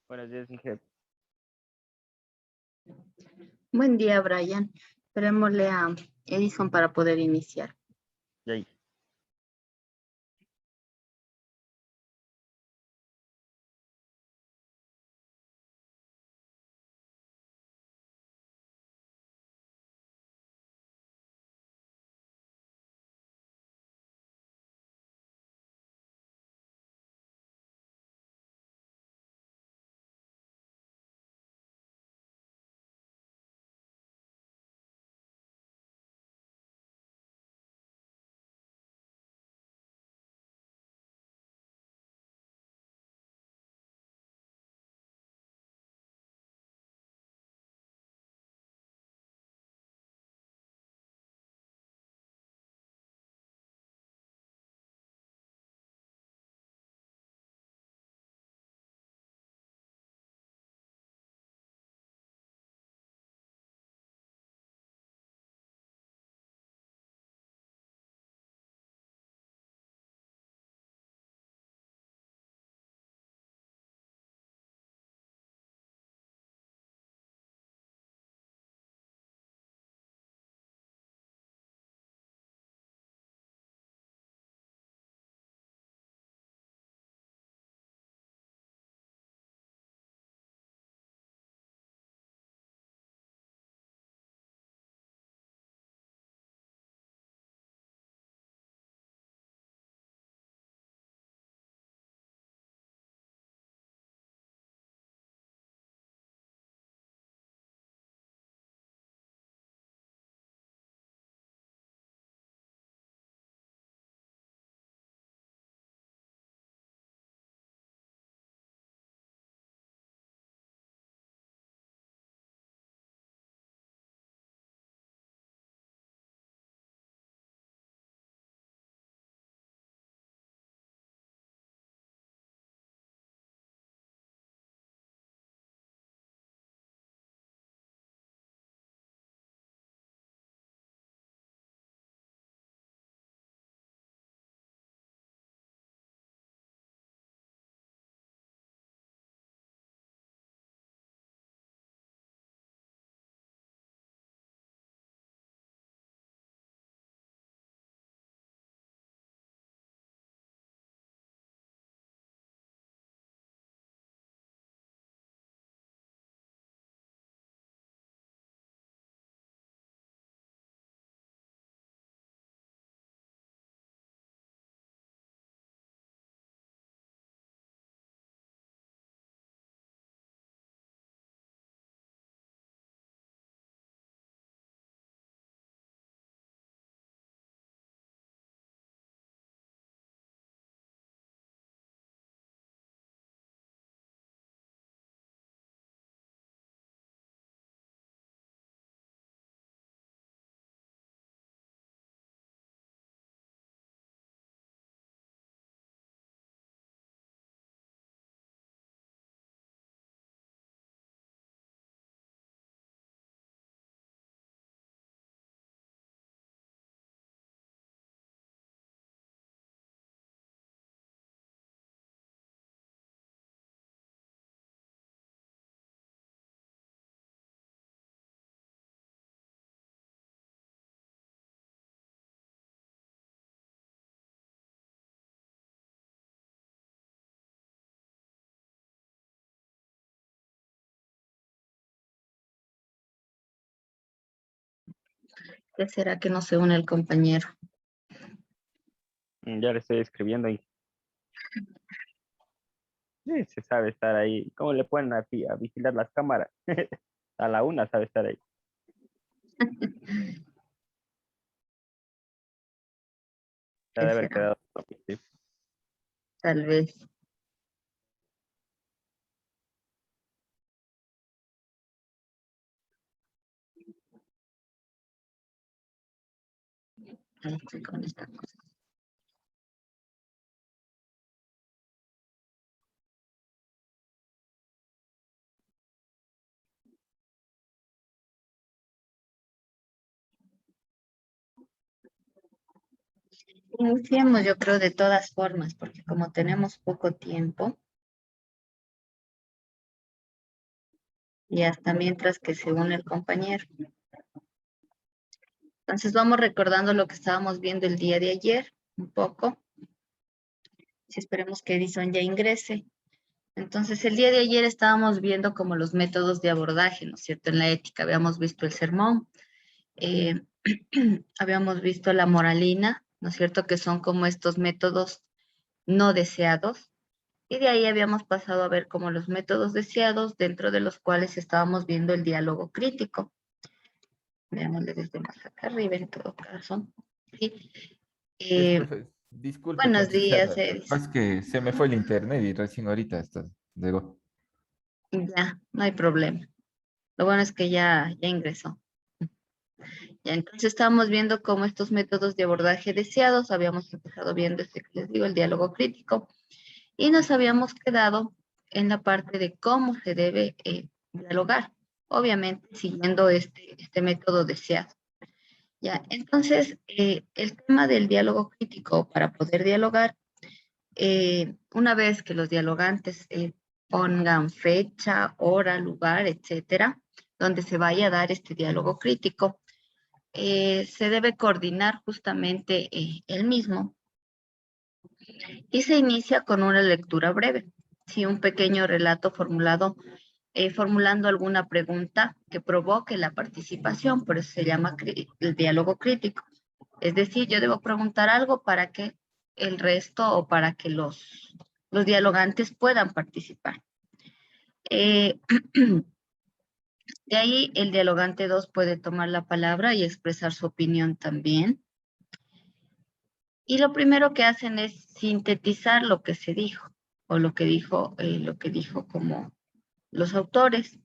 Buenos días, mi jefe. Buen día, Brian. Esperémosle a Edison para poder iniciar. Yay. ¿Qué será que no se une el compañero? Ya le estoy escribiendo y sí, se sabe estar ahí. ¿Cómo le ponen a vigilar las cámaras? A la una sabe estar ahí. Ya ¿Qué debe haber será? quedado. Sí. Tal vez. Ahí estoy con esta cosa. Iniciemos, yo creo, de todas formas, porque como tenemos poco tiempo, y hasta mientras que se une el compañero. Entonces vamos recordando lo que estábamos viendo el día de ayer, un poco. Si esperemos que Edison ya ingrese. Entonces el día de ayer estábamos viendo como los métodos de abordaje, ¿no es cierto? En la ética habíamos visto el sermón, eh, habíamos visto la moralina, ¿no es cierto? Que son como estos métodos no deseados. Y de ahí habíamos pasado a ver como los métodos deseados, dentro de los cuales estábamos viendo el diálogo crítico. Veámosle desde más acá arriba en todo caso. ¿Sí? Disculpe, Buenos días, profesor. Edis. Es que se me fue el internet y recién ahorita está. Llegó. Ya, no hay problema. Lo bueno es que ya ingresó. Ya, entonces estábamos viendo cómo estos métodos de abordaje deseados, habíamos empezado viendo este que les digo, el diálogo crítico, y nos habíamos quedado en la parte de cómo se debe dialogar, obviamente siguiendo este método deseado. Ya, entonces, el tema del diálogo crítico para poder dialogar, una vez que los dialogantes pongan fecha, hora, lugar, etcétera, donde se vaya a dar este diálogo crítico, se debe coordinar justamente el mismo y se inicia con una lectura breve, sí, un pequeño relato formulado, formulando alguna pregunta que provoque la participación, por eso se llama el diálogo crítico. Es decir, yo debo preguntar algo para que el resto o para que los dialogantes puedan participar. Eh, de ahí el dialogante 2 puede tomar la palabra y expresar su opinión también. Y lo primero que hacen es sintetizar lo que se dijo, o lo que dijo como los autores,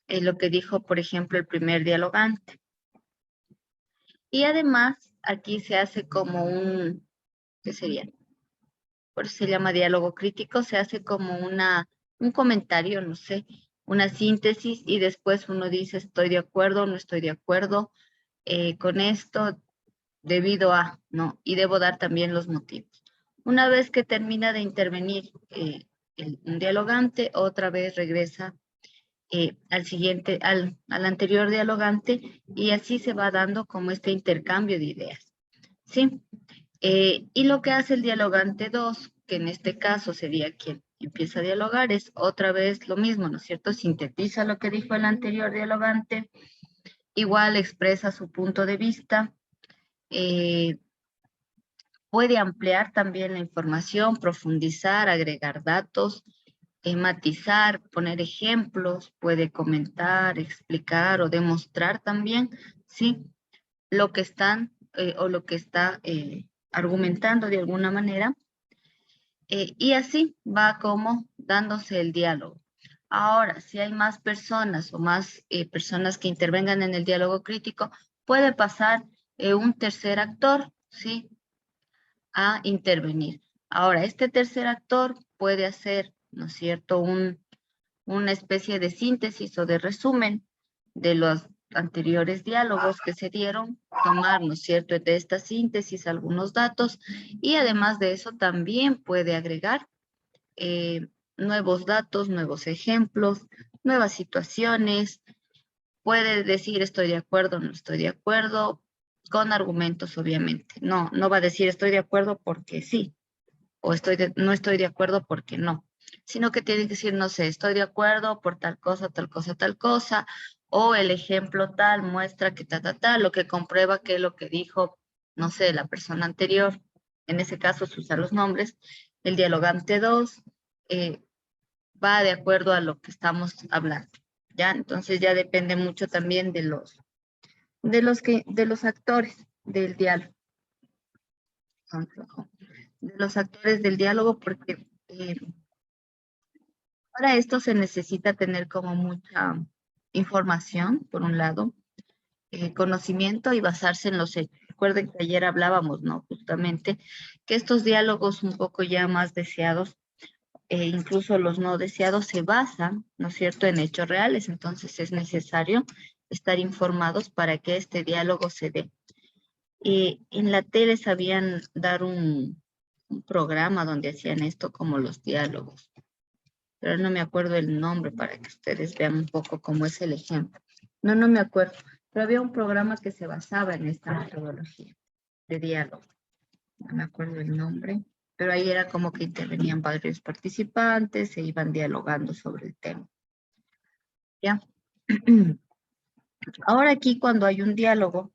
lo que dijo, por ejemplo, el primer dialogante. Y además, aquí se hace como ¿qué sería? Por eso se llama diálogo crítico, se hace como un comentario, no sé, una síntesis, y después uno dice, estoy de acuerdo, no estoy de acuerdo con esto, debido a, ¿no? Y debo dar también los motivos. Una vez que termina de intervenir un dialogante, otra vez regresa al anterior dialogante, y así se va dando como este intercambio de ideas, ¿sí? Y lo que hace el dialogante 2, que en este caso sería quien empieza a dialogar, es otra vez lo mismo, ¿no es cierto? Sintetiza lo que dijo el anterior dialogante, igual expresa su punto de vista, puede ampliar también la información, profundizar, agregar datos, matizar, poner ejemplos, puede comentar, explicar o demostrar también, ¿sí? Lo que están o lo que está argumentando de alguna manera. Y así va como dándose el diálogo. Ahora, si hay más personas o más personas que intervengan en el diálogo crítico, puede pasar un tercer actor, ¿sí? A intervenir. Ahora, este tercer actor puede hacer, ¿no es cierto?, una especie de síntesis o de resumen de los anteriores diálogos que se dieron, tomar, ¿no es cierto?, de esta síntesis algunos datos, y además de eso también puede agregar nuevos datos, nuevos ejemplos, nuevas situaciones, puede decir estoy de acuerdo, no estoy de acuerdo, con argumentos obviamente. No va a decir estoy de acuerdo porque sí, o no estoy de acuerdo porque no, sino que tiene que decir, no sé, estoy de acuerdo por tal cosa, tal cosa, tal cosa, o el ejemplo tal muestra que lo que comprueba que lo que dijo, no sé, la persona anterior, en ese caso se usan los nombres, el dialogante 2, va de acuerdo a lo que estamos hablando, ¿ya? Entonces ya depende mucho también de los actores del diálogo. De los actores del diálogo, porque para esto se necesita tener como mucha información, por un lado, conocimiento y basarse en los hechos. Recuerden que ayer hablábamos, ¿no? Justamente que estos diálogos un poco ya más deseados, incluso los no deseados, se basan, ¿no es cierto?, en hechos reales. Entonces es necesario estar informados para que este diálogo se dé. En la tele sabían dar un programa donde hacían esto como los diálogos. pero no me acuerdo el nombre para que ustedes vean un poco cómo es el ejemplo. No me acuerdo, pero había un programa que se basaba en esta metodología de diálogo. No me acuerdo el nombre, pero ahí era como que intervenían varios participantes, se iban dialogando sobre el tema. ¿Ya? Ahora aquí cuando hay un diálogo,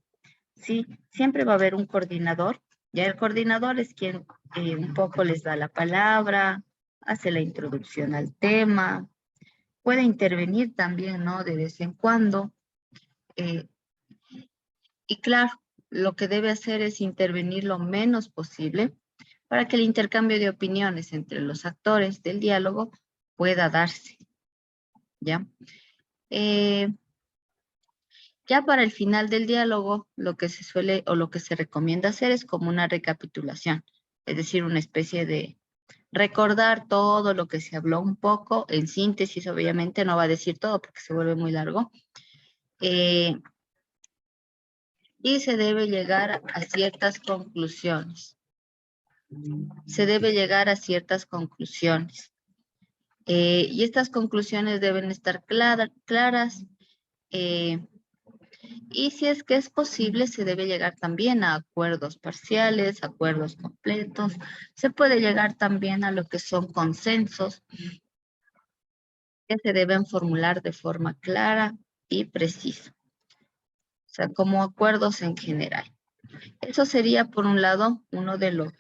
sí, siempre va a haber un coordinador. Ya el coordinador es quien un poco les da la palabra, hace la introducción al tema, puede intervenir también, ¿no? De vez en cuando. eh, y claro, lo que debe hacer es intervenir lo menos posible para que el intercambio de opiniones entre los actores del diálogo pueda darse, ¿ya? Eh, Ya para el final del diálogo, lo que se suele o lo que se recomienda hacer es como una recapitulación, es decir, una especie de recordar todo lo que se habló un poco, en síntesis, obviamente no va a decir todo porque se vuelve muy largo, eh, y se debe llegar a ciertas conclusiones. Se debe llegar a ciertas conclusiones. Y estas conclusiones deben estar claras. Y si es que es posible, se debe llegar también a acuerdos parciales, acuerdos completos. Se puede llegar también a lo que son consensos que se deben formular de forma clara y precisa. O sea, como acuerdos en general. Eso sería, por un lado, uno de los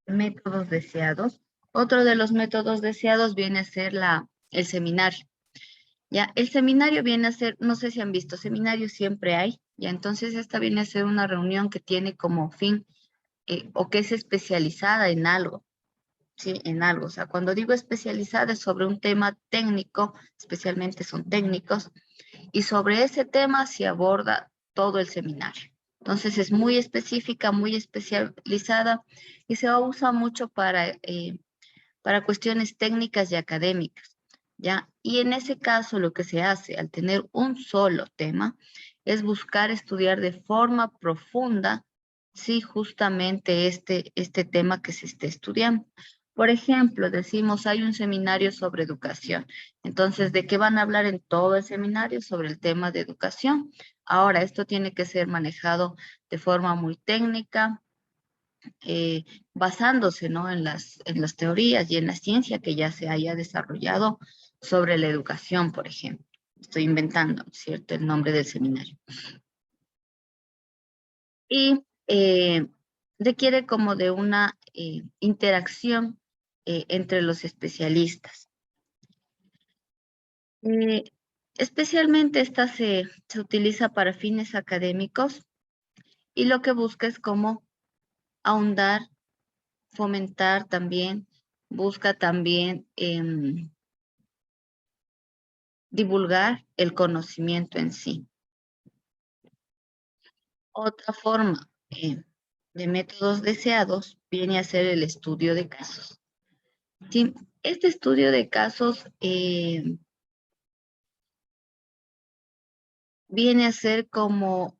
métodos deseados. Otro de los métodos deseados viene a ser el seminario. Ya, el seminario viene a ser, no sé si han visto, seminarios siempre hay, ya, entonces esta viene a ser una reunión que tiene como fin o que es especializada en algo, ¿sí? En algo, o sea, cuando digo especializada es sobre un tema técnico, especialmente son técnicos, y sobre ese tema se aborda todo el seminario. Entonces es muy específica, muy especializada y se usa mucho para cuestiones técnicas y académicas, ¿ya? Y en ese caso lo que se hace al tener un solo tema es buscar estudiar de forma profunda, sí, justamente este tema que se esté estudiando. Por ejemplo, decimos, hay un seminario sobre educación. Entonces, ¿de qué van a hablar en todo el seminario? Sobre el tema de educación. Ahora, esto tiene que ser manejado de forma muy técnica, eh, basándose, ¿no? en las teorías y en la ciencia que ya se haya desarrollado sobre la educación, por ejemplo. Estoy inventando, ¿cierto? El nombre del seminario. Y requiere como de una interacción entre los especialistas. Eh, Especialmente esta se utiliza para fines académicos y lo que busca es como ahondar, fomentar también, busca también divulgar el conocimiento en sí. Otra forma de métodos deseados viene a ser el estudio de casos. ¿Sí? Este estudio de casos viene a ser como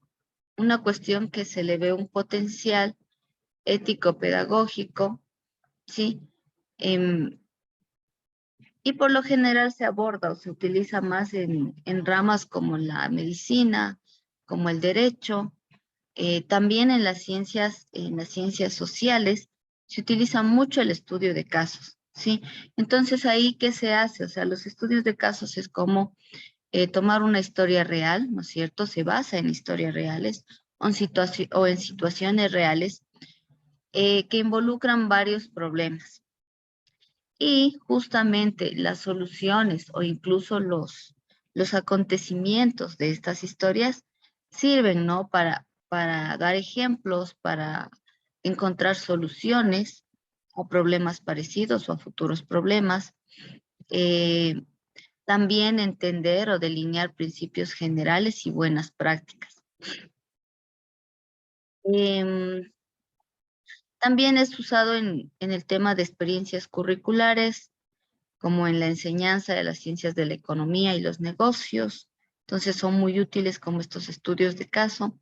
una cuestión que se le ve un potencial ético-pedagógico, ¿sí? Y por lo general se aborda o se utiliza más en ramas como la medicina, como el derecho, también en las ciencias sociales, se utiliza mucho el estudio de casos, ¿sí? Entonces, ¿ahí qué se hace? O sea, los estudios de casos es como tomar una historia real, ¿no es cierto? Se basa en historias reales o en situaciones reales que involucran varios problemas. Y justamente las soluciones o incluso los acontecimientos de estas historias sirven, ¿no? Para dar ejemplos, para encontrar soluciones a problemas parecidos o a futuros problemas. Eh, También entender o delinear principios generales y buenas prácticas. Em, También es usado en el tema de experiencias curriculares, como en la enseñanza de las ciencias de la economía y los negocios. Entonces son muy útiles como estos estudios de caso.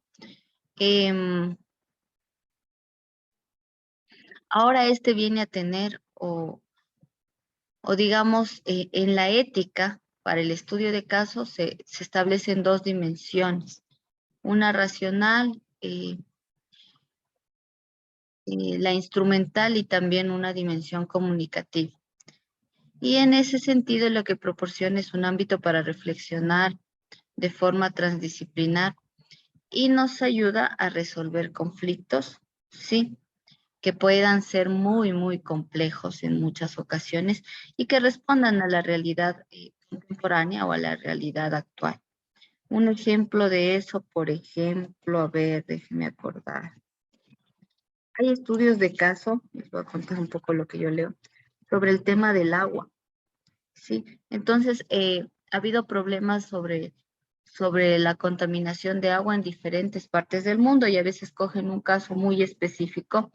Ahora este viene a tener o digamos, en la ética, para el estudio de casos, se establecen dos dimensiones, una racional, la instrumental y también una dimensión comunicativa. Y en ese sentido, lo que proporciona es un ámbito para reflexionar de forma transdisciplinar y nos ayuda a resolver conflictos, ¿sí? Que puedan ser muy, muy complejos en muchas ocasiones y que respondan a la realidad contemporánea o a la realidad actual. Un ejemplo de eso, por ejemplo, a ver, déjenme acordar. Hay estudios de caso, les voy a contar un poco lo que yo leo, sobre el tema del agua, ¿sí? Entonces, ha habido problemas sobre la contaminación de agua en diferentes partes del mundo y a veces cogen un caso muy específico,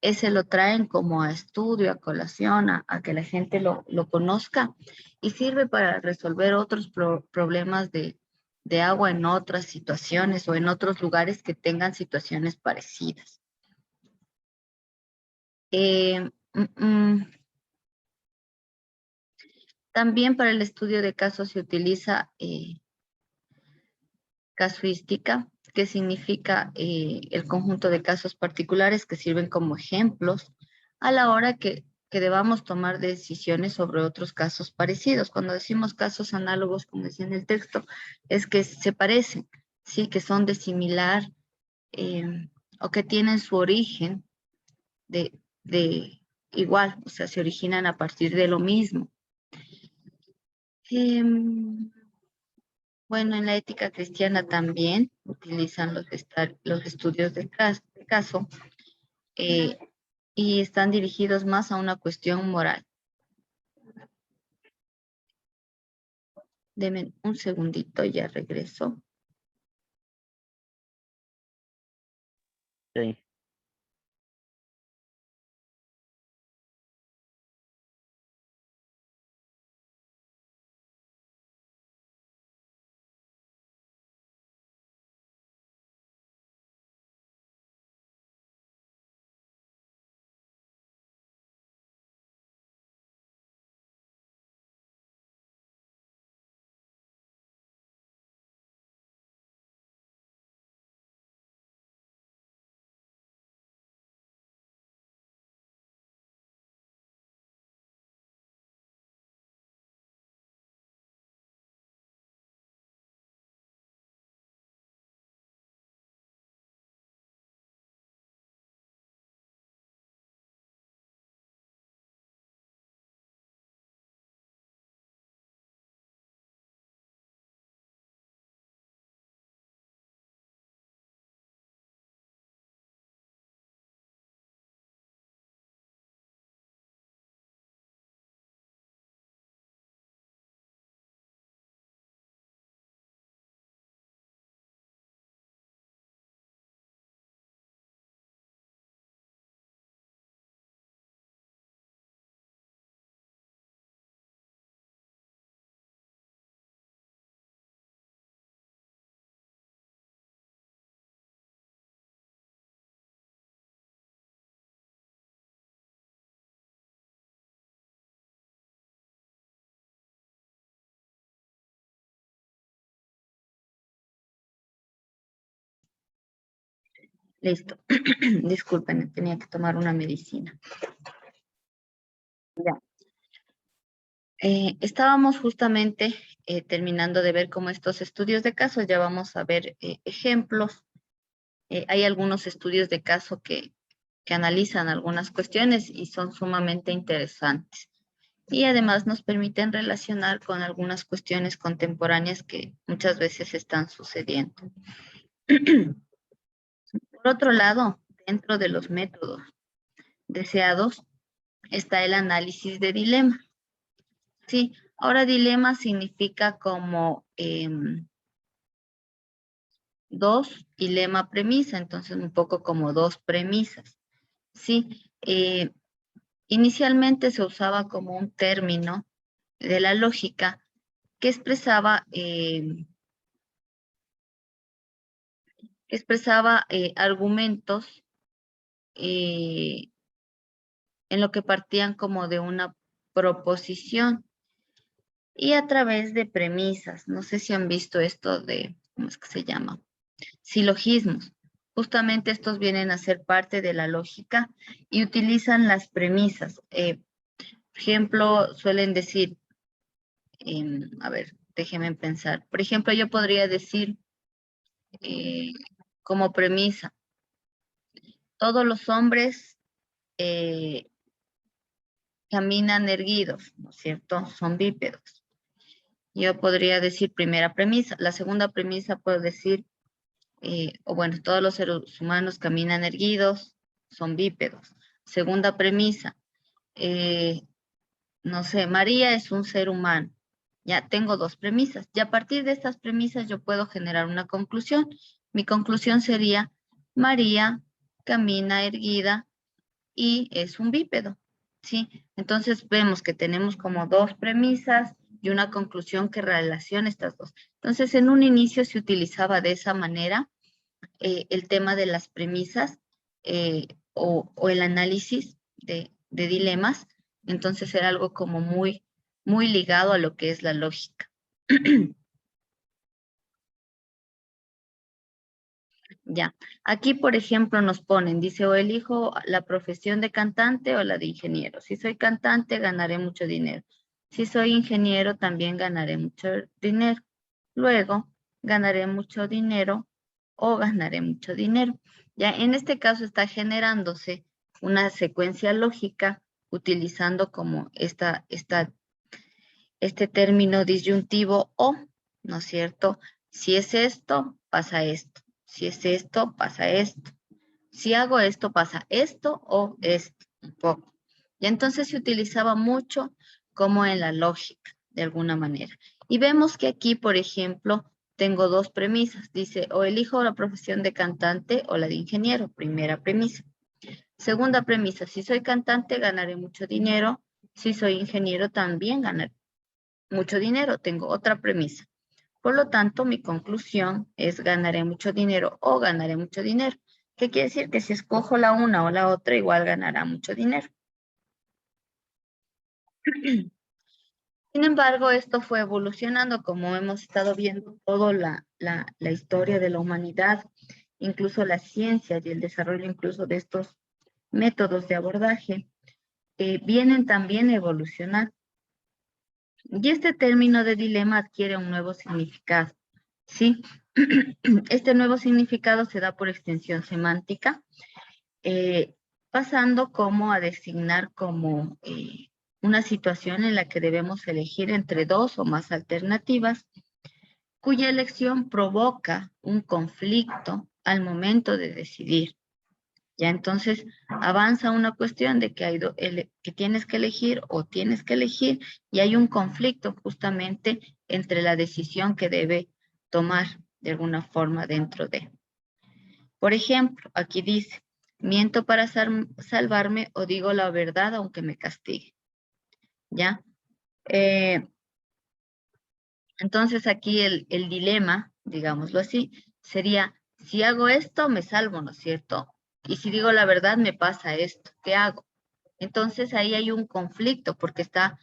ese lo traen como a estudio, a colación, a que la gente lo conozca y sirve para resolver otros problemas de agua en otras situaciones o en otros lugares que tengan situaciones parecidas. Eh, mm, mm, También para el estudio de casos se utiliza casuística, que significa el conjunto de casos particulares que sirven como ejemplos a la hora que debamos tomar decisiones sobre otros casos parecidos. Cuando decimos casos análogos, como decía en el texto, es que se parecen, sí, que son de similar o que tienen su origen de igual, o sea, se originan a partir de lo mismo. Bueno, en la ética cristiana también utilizan los estudios de caso eh, y están dirigidos más a una cuestión moral. Deme un segundito, ya regreso. Sí. Listo. Disculpen, tenía que tomar una medicina. Ya. Estábamos justamente terminando de ver cómo estos estudios de casos, ya vamos a ver ejemplos. Hay algunos estudios de caso que analizan algunas cuestiones y son sumamente interesantes. Y además nos permiten relacionar con algunas cuestiones contemporáneas que muchas veces están sucediendo. Por otro lado, dentro de los métodos deseados está el análisis de dilema. Sí, ahora dilema significa como dos y lema premisa, entonces un poco como dos premisas. Sí, inicialmente se usaba como un término de la lógica que expresaba argumentos en lo que partían como de una proposición y a través de premisas. No sé si han visto esto de, ¿cómo es que se llama? Silogismos. Justamente estos vienen a ser parte de la lógica y utilizan las premisas. Por ejemplo, suelen decir, a ver, déjenme pensar. Por ejemplo, yo podría decir como premisa, todos los hombres caminan erguidos, ¿no es cierto? Son bípedos. Yo podría decir primera premisa. La segunda premisa puedo decir, o bueno, todos los seres humanos caminan erguidos, son bípedos. Segunda premisa, no sé, María es un ser humano. Ya tengo dos premisas. Y a partir de estas premisas yo puedo generar una conclusión. Mi conclusión sería, María camina erguida y es un bípedo, ¿sí? Entonces vemos que tenemos como dos premisas y una conclusión que relaciona estas dos. Entonces en un inicio se utilizaba de esa manera el tema de las premisas o el análisis de dilemas. Entonces era algo como muy, muy ligado a lo que es la lógica. Ya, aquí por ejemplo nos ponen, dice, o elijo la profesión de cantante o la de ingeniero. Si soy cantante, ganaré mucho dinero. Si soy ingeniero, también ganaré mucho dinero. Luego, ganaré mucho dinero o ganaré mucho dinero. Ya, en este caso está generándose una secuencia lógica utilizando como este término disyuntivo o, ¿no es cierto? Si es esto, pasa esto. Si es esto, pasa esto. Si hago esto, pasa esto o esto, un poco. Y entonces se utilizaba mucho como en la lógica, de alguna manera. Y vemos que aquí, por ejemplo, tengo dos premisas. Dice, o elijo la profesión de cantante o la de ingeniero. Primera premisa. Segunda premisa, si soy cantante, ganaré mucho dinero. Si soy ingeniero, también ganaré mucho dinero. Tengo otra premisa. Por lo tanto, mi conclusión es ganaré mucho dinero o ganaré mucho dinero. ¿Qué quiere decir? Que si escojo la una o la otra, igual ganará mucho dinero. Sin embargo, esto fue evolucionando, como hemos estado viendo toda la historia de la humanidad, incluso la ciencia y el desarrollo incluso de estos métodos de abordaje, vienen también a evolucionar. Y este término de dilema adquiere un nuevo significado, ¿sí? Este nuevo significado se da por extensión semántica, pasando como a designar como una situación en la que debemos elegir entre dos o más alternativas, cuya elección provoca un conflicto al momento de decidir. Ya entonces avanza una cuestión de que, que tienes que elegir o tienes que elegir y hay un conflicto justamente entre la decisión que debe tomar de alguna forma dentro de. Por ejemplo, aquí dice, miento para salvarme o digo la verdad aunque me castigue. ¿Ya? Entonces aquí el dilema, digámoslo así, sería, si hago esto, me salvo, ¿no es cierto? Y si digo la verdad, me pasa esto, ¿qué hago? Entonces ahí hay un conflicto porque está,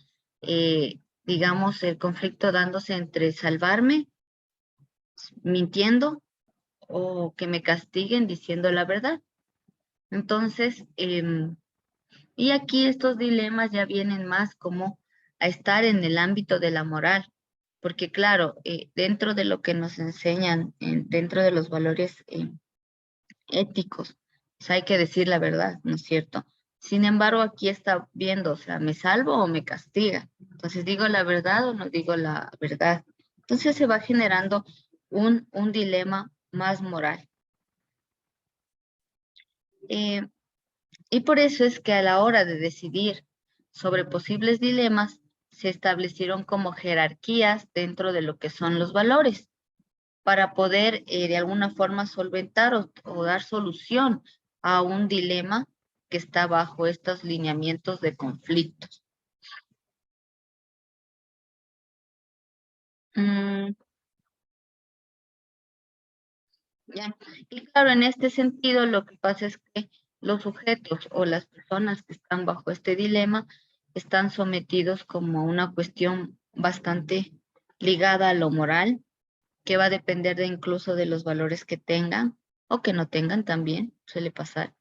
digamos, el conflicto dándose entre salvarme, mintiendo, o que me castiguen diciendo la verdad. Entonces, y aquí estos dilemas ya vienen más como a estar en el ámbito de la moral, porque claro, dentro de lo que nos enseñan, dentro de los valores éticos, pues hay que decir la verdad, ¿no es cierto? Sin embargo, aquí está viendo, o sea, ¿me salvo o me castiga? Entonces, ¿digo la verdad o no digo la verdad? Entonces se va generando un dilema más moral. Y por eso es que a la hora de decidir sobre posibles dilemas, se establecieron como jerarquías dentro de lo que son los valores, para poder de alguna forma solventar o dar solución a un dilema que está bajo estos lineamientos de conflictos. Ya. Y claro, en este sentido, lo que pasa es que los sujetos o las personas que están bajo este dilema están sometidos como a una cuestión bastante ligada a lo moral, que va a depender de incluso de los valores que tengan o que no tengan también, suele pasar.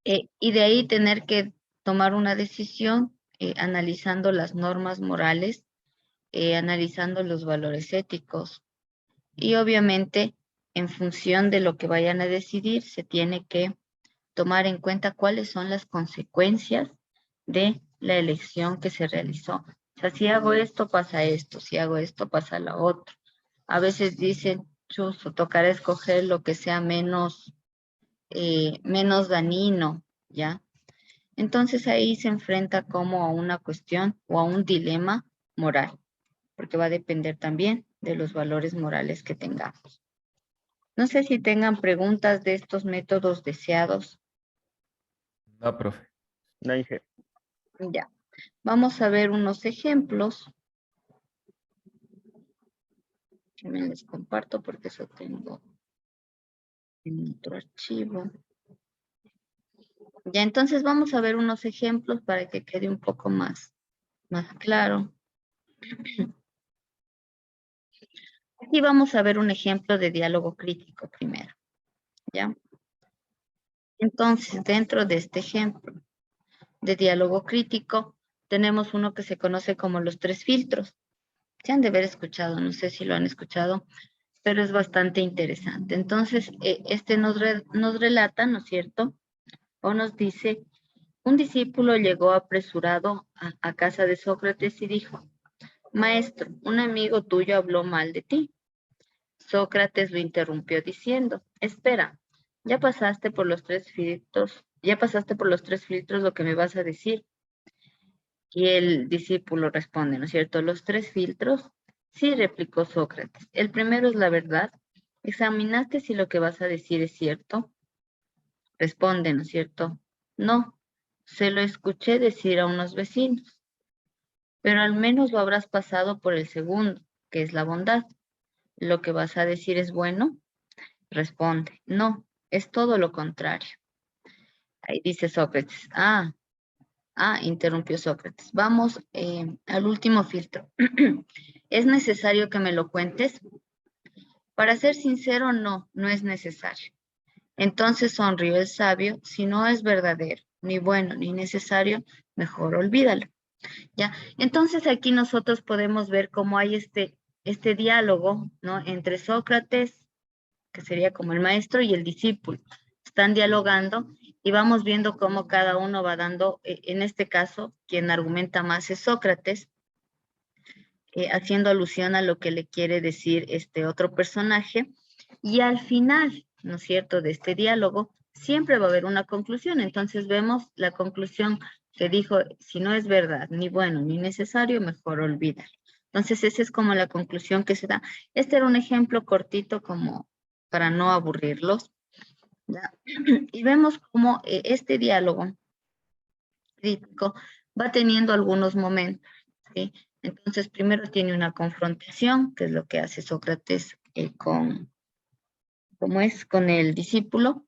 Y de ahí tener que tomar una decisión analizando las normas morales, analizando los valores éticos y obviamente en función de lo que vayan a decidir se tiene que tomar en cuenta cuáles son las consecuencias de la elección que se realizó. O sea, si hago esto, pasa esto, si hago esto, pasa lo otro. A veces dicen, chuzo, tocará escoger lo que sea menos dañino, ¿ya? Entonces ahí se enfrenta como a una cuestión o a un dilema moral, porque va a depender también de los valores morales que tengamos. No sé si tengan preguntas de estos métodos deseados. No, profe. No dije, Ya, vamos a ver unos ejemplos. Que me les comparto porque eso tengo en otro archivo. Ya, entonces vamos a ver unos ejemplos para que quede un poco más claro. Aquí vamos a ver un ejemplo de diálogo crítico primero, ¿ya? Entonces, dentro de este ejemplo de diálogo crítico, tenemos uno que se conoce como los 3 filtros. Se han de haber escuchado, no sé si lo han escuchado, pero es bastante interesante. Entonces, este nos relata, ¿no es cierto? O nos dice, un discípulo llegó apresurado a casa de Sócrates y dijo, maestro, un amigo tuyo habló mal de ti. Sócrates lo interrumpió diciendo, espera, ya pasaste por los 3 filtros, lo que me vas a decir. Y el discípulo responde, ¿no es cierto? Los 3 filtros. Sí, replicó Sócrates. El primero es la verdad. ¿Examinaste si lo que vas a decir es cierto? Responde, ¿no es cierto? No, se lo escuché decir a unos vecinos. Pero al menos lo habrás pasado por el segundo, que es la bondad. ¿Lo que vas a decir es bueno? Responde, no, es todo lo contrario. Ahí dice Sócrates, interrumpió Sócrates. Vamos al último filtro. ¿Es necesario que me lo cuentes? Para ser sincero, no, no es necesario. Entonces sonrió el sabio, si no es verdadero, ni bueno, ni necesario, mejor olvídalo. ¿Ya? Entonces aquí nosotros podemos ver cómo hay este diálogo, ¿no? Entre Sócrates, que sería como el maestro, y el discípulo. Están dialogando y vamos viendo cómo cada uno va dando, en este caso, quien argumenta más es Sócrates, haciendo alusión a lo que le quiere decir este otro personaje. Y al final, ¿no es cierto?, de este diálogo, siempre va a haber una conclusión. Entonces vemos la conclusión que dijo, si no es verdad, ni bueno, ni necesario, mejor olvídalo. Entonces esa es como la conclusión que se da. Este era un ejemplo cortito como para no aburrirlos, ¿ya? Y vemos cómo este diálogo crítico va teniendo algunos momentos, ¿sí? Entonces, primero tiene una confrontación, que es lo que hace Sócrates con el discípulo.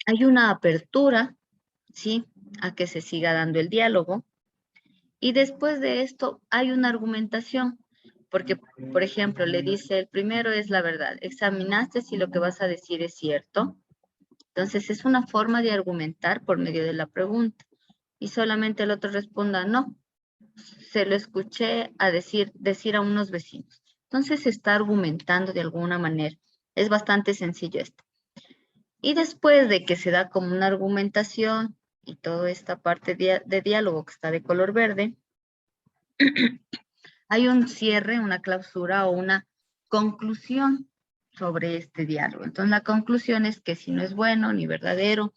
Hay una apertura, ¿sí?, a que se siga dando el diálogo. Y después de esto hay una argumentación, porque, por ejemplo, le dice, el primero es la verdad. ¿Examinaste si lo que vas a decir es cierto? Entonces, es una forma de argumentar por medio de la pregunta. Y solamente el otro responda, no, se lo escuché decir a unos vecinos. Entonces se está argumentando de alguna manera. Es bastante sencillo esto. Y después de que se da como una argumentación y toda esta parte de diálogo que está de color verde, hay un cierre, una clausura o una conclusión sobre este diálogo. Entonces la conclusión es que si no es bueno, ni verdadero,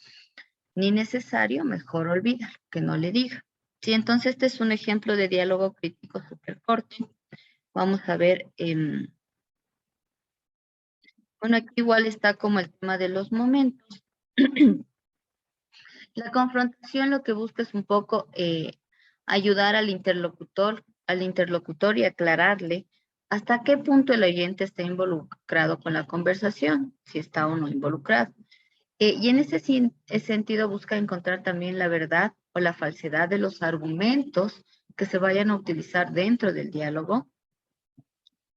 ni necesario, mejor olvídalo, que no le diga. Sí, entonces este es un ejemplo de diálogo crítico súper corto. Vamos a ver, bueno, aquí igual está como el tema de los momentos. La confrontación lo que busca es un poco ayudar al interlocutor y aclararle hasta qué punto el oyente está involucrado con la conversación, si está o no involucrado. Y en ese sentido busca encontrar también la verdad o la falsedad de los argumentos que se vayan a utilizar dentro del diálogo.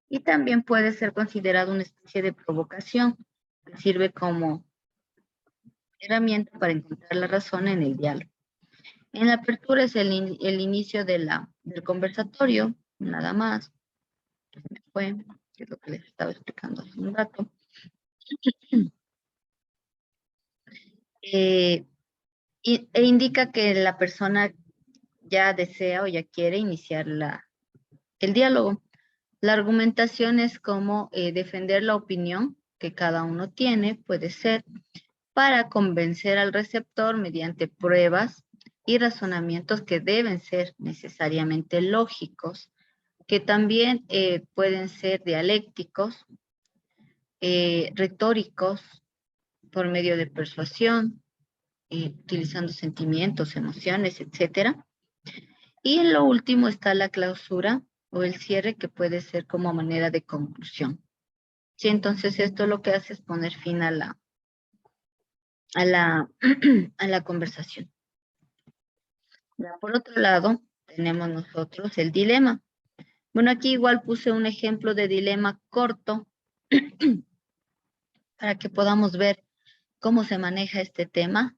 Y también puede ser considerado una especie de provocación que sirve como herramienta para encontrar la razón en el diálogo. En la apertura es el inicio del conversatorio, nada más. Fue, que es lo que les estaba explicando hace un rato. E indica que la persona ya desea o ya quiere iniciar el diálogo. La argumentación es como defender la opinión que cada uno tiene, puede ser, para convencer al receptor mediante pruebas y razonamientos que deben ser necesariamente lógicos, que también pueden ser dialécticos, retóricos, por medio de persuasión, utilizando sentimientos, emociones, etcétera. Y en lo último está la clausura o el cierre, que puede ser como manera de conclusión. Sí, entonces esto lo que hace es poner fin a la conversación. Ya, por otro lado, tenemos nosotros el dilema. Bueno, aquí igual puse un ejemplo de dilema corto para que podamos ver cómo se maneja este tema.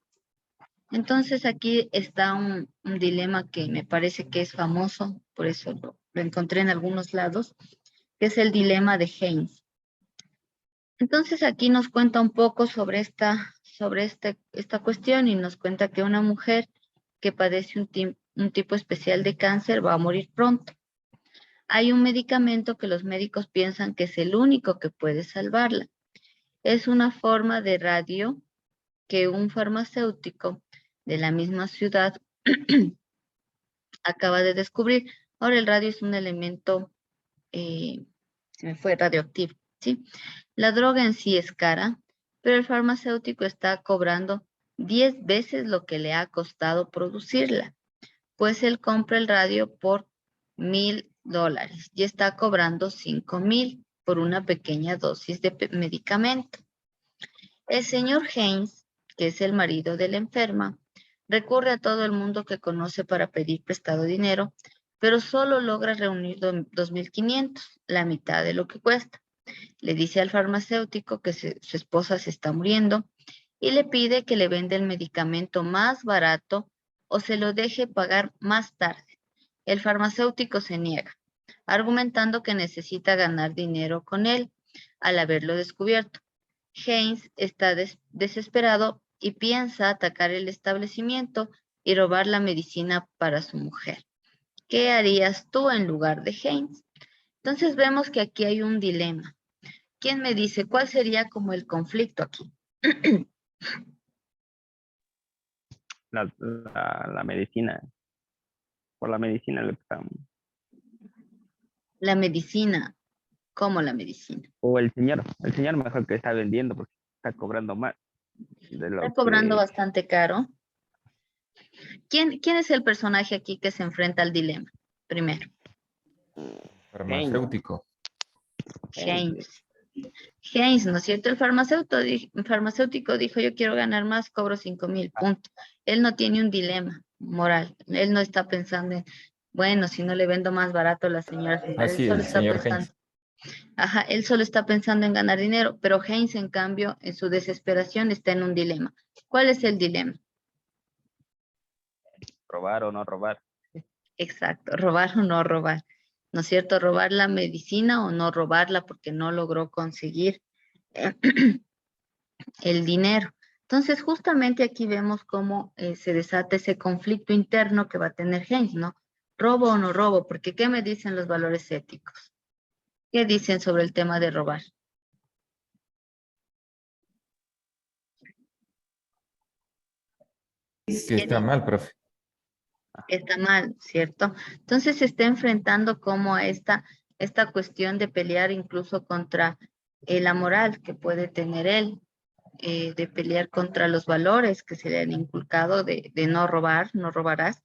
Entonces aquí está un dilema que me parece que es famoso, por eso lo encontré en algunos lados, que es el dilema de Haynes. Entonces aquí nos cuenta un poco sobre esta cuestión, y nos cuenta que una mujer que padece un tipo especial de cáncer va a morir pronto. Hay un medicamento que los médicos piensan que es el único que puede salvarla. Es una forma de radio que un farmacéutico de la misma ciudad acaba de descubrir. Ahora el radio es un elemento, se me fue, radioactivo, ¿sí? La droga en sí es cara, pero el farmacéutico está cobrando 10 veces lo que le ha costado producirla, pues él compra el radio por $1,000 y está cobrando 5,000 por una pequeña dosis de medicamento. El señor Haynes, que es el marido de la enferma, recurre a todo el mundo que conoce para pedir prestado dinero, pero solo logra reunir 2,500, la mitad de lo que cuesta. Le dice al farmacéutico que su esposa se está muriendo y le pide que le venda el medicamento más barato o se lo deje pagar más tarde. El farmacéutico se niega, argumentando que necesita ganar dinero con él al haberlo descubierto. Haynes está desesperado y piensa atacar el establecimiento y robar la medicina para su mujer. ¿Qué harías tú en lugar de Haynes? Entonces vemos que aquí hay un dilema. ¿Quién me dice cuál sería como el conflicto aquí? La medicina. Por la medicina le están. La medicina. ¿Cómo la medicina? O el señor mejor que está vendiendo porque está cobrando más de Está lo cobrando que bastante caro. ¿Quién es el personaje aquí que se enfrenta al dilema? Primero, Farmacéutico. Haynes. Haynes, ¿no es cierto? El farmacéutico dijo, yo quiero ganar más, cobro 5,000, punto. Él no tiene un dilema moral. Él no está pensando en, bueno, si no le vendo más barato a la señora. Así Él solo es, está señor pensando, Haynes. ajá, él solo está pensando en ganar dinero, pero Haynes, en cambio, en su desesperación está en un dilema. ¿Cuál es el dilema? robar o no robar. Exacto, robar o no robar, ¿no es cierto? Robar la medicina o no robarla porque no logró conseguir el dinero. Entonces, justamente aquí vemos cómo se desata ese conflicto interno que va a tener Haynes, ¿no? ¿Robo o no robo? Porque ¿qué me dicen los valores éticos? ¿Qué dicen sobre el tema de robar? Que está mal, profe. Está mal, ¿cierto? Entonces se está enfrentando como a esta cuestión de pelear incluso contra la moral que puede tener él, de pelear contra los valores que se le han inculcado de no robar, no robarás.